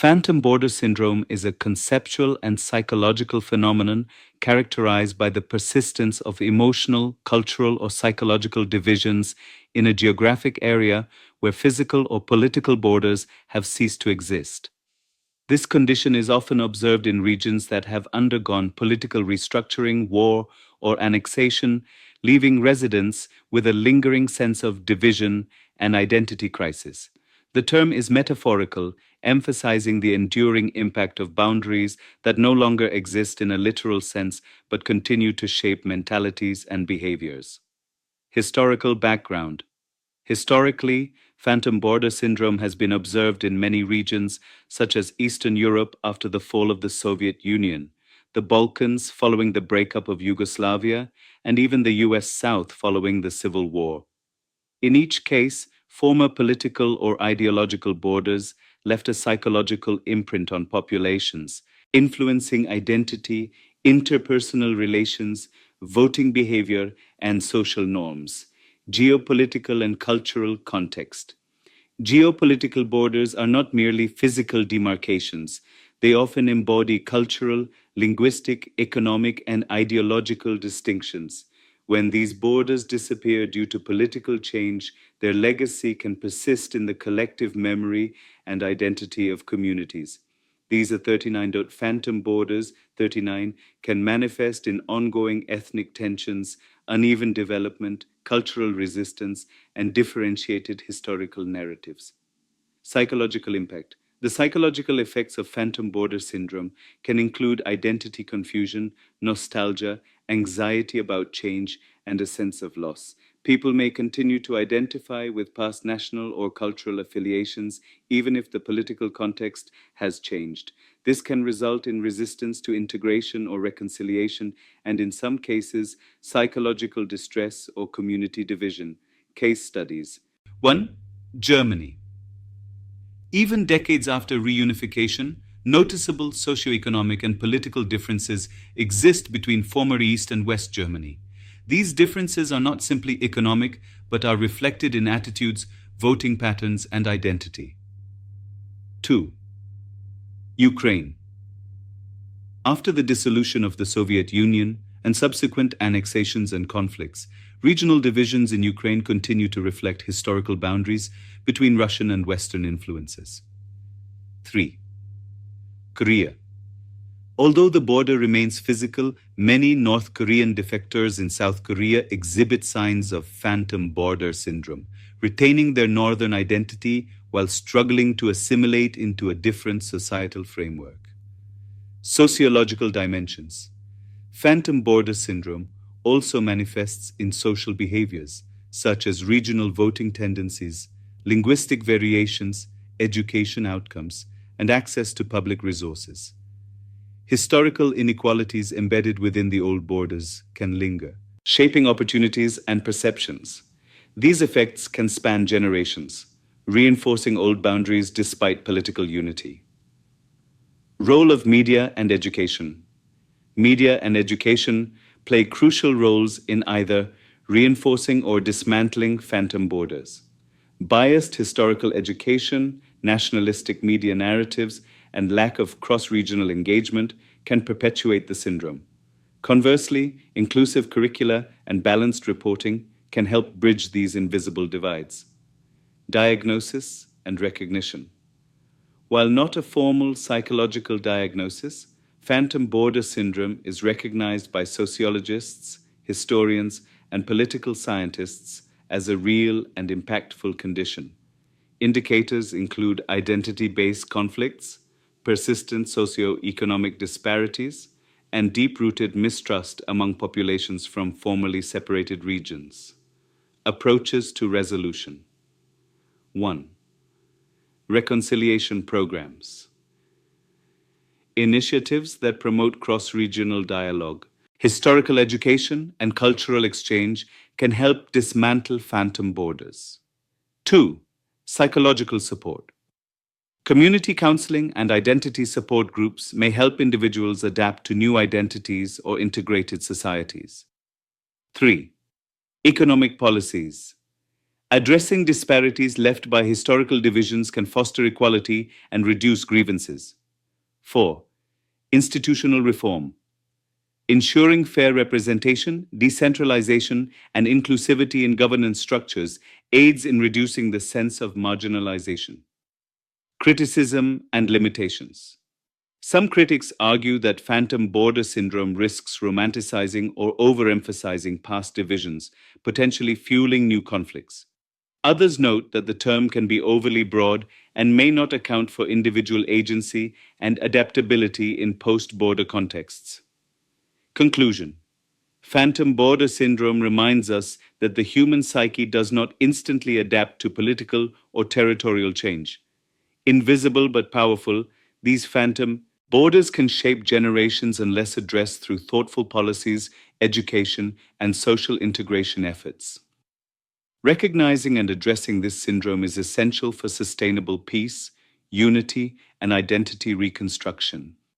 Phantom border syndrome is a conceptual and psychological phenomenon characterized by the persistence of emotional, cultural, or psychological divisions in a geographic area where physical or political borders have ceased to exist. This condition is often observed in regions that have undergone political restructuring, war, or annexation, leaving residents with a lingering sense of division and identity crisis. The term is metaphorical, emphasizing the enduring impact of boundaries that no longer exist in a literal sense but continue to shape mentalities and behaviors. Historical background. Historically, phantom border syndrome has been observed in many regions, such as Eastern Europe after the fall of the Soviet Union, the Balkans following the breakup of Yugoslavia, and even the US South following the Civil War. In each case, former political or ideological borders left a psychological imprint on populations, influencing identity, interpersonal relations, voting behavior, and social norms. Geopolitical and cultural context. Geopolitical borders are not merely physical demarcations. They often embody cultural, linguistic, economic, and ideological distinctions. When these borders disappear due to political change, their legacy can persist in the collective memory and identity of communities. These are 39. Phantom borders, 39, can manifest in ongoing ethnic tensions, uneven development, cultural resistance, and differentiated historical narratives. Psychological impact. The psychological effects of phantom border syndrome can include identity confusion, nostalgia, anxiety about change, and a sense of loss. People may continue to identify with past national or cultural affiliations, even if the political context has changed. This can result in resistance to integration or reconciliation, and in some cases, psychological distress or community division. Case studies. 1. Germany. Even decades after reunification, noticeable socioeconomic and political differences exist between former East and West Germany. These differences are not simply economic, but are reflected in attitudes, voting patterns, and identity. 2. Ukraine. After the dissolution of the Soviet Union and subsequent annexations and conflicts, regional divisions in Ukraine continue to reflect historical boundaries between Russian and Western influences. 3. Korea. Although the border remains physical, many North Korean defectors in South Korea exhibit signs of phantom border syndrome, retaining their northern identity while struggling to assimilate into a different societal framework. Sociological dimensions. Phantom border syndrome also manifests in social behaviors, such as regional voting tendencies, linguistic variations, education outcomes, and access to public resources. Historical inequalities embedded within the old borders can linger, shaping opportunities and perceptions. These effects can span generations, reinforcing old boundaries despite political unity. Role of media and education. Media and education play crucial roles in either reinforcing or dismantling phantom borders. Biased historical education, nationalistic media narratives, and lack of cross-regional engagement can perpetuate the syndrome. Conversely, inclusive curricula and balanced reporting can help bridge these invisible divides. Diagnosis and recognition. While not a formal psychological diagnosis, phantom border syndrome is recognized by sociologists, historians, and political scientists as a real and impactful condition. Indicators include identity-based conflicts, persistent socio-economic disparities, and deep-rooted mistrust among populations from formerly separated regions. Approaches to resolution. 1. Reconciliation programs. Initiatives that promote cross-regional dialogue, historical education, and cultural exchange can help dismantle phantom borders. 2. Psychological support. Community counseling and identity support groups may help individuals adapt to new identities or integrated societies. 3. Economic policies. Addressing disparities left by historical divisions can foster equality and reduce grievances. 4. Institutional reform. Ensuring fair representation, decentralization, and inclusivity in governance structures aids in reducing the sense of marginalization. Criticism and limitations. Some critics argue that phantom border syndrome risks romanticizing or overemphasizing past divisions, potentially fueling new conflicts. Others note that the term can be overly broad and may not account for individual agency and adaptability in post-border contexts. Conclusion. Phantom border syndrome reminds us that the human psyche does not instantly adapt to political or territorial change. Invisible but powerful, these phantom borders can shape generations unless addressed through thoughtful policies, education, and social integration efforts. Recognizing and addressing this syndrome is essential for sustainable peace, unity, and identity reconstruction.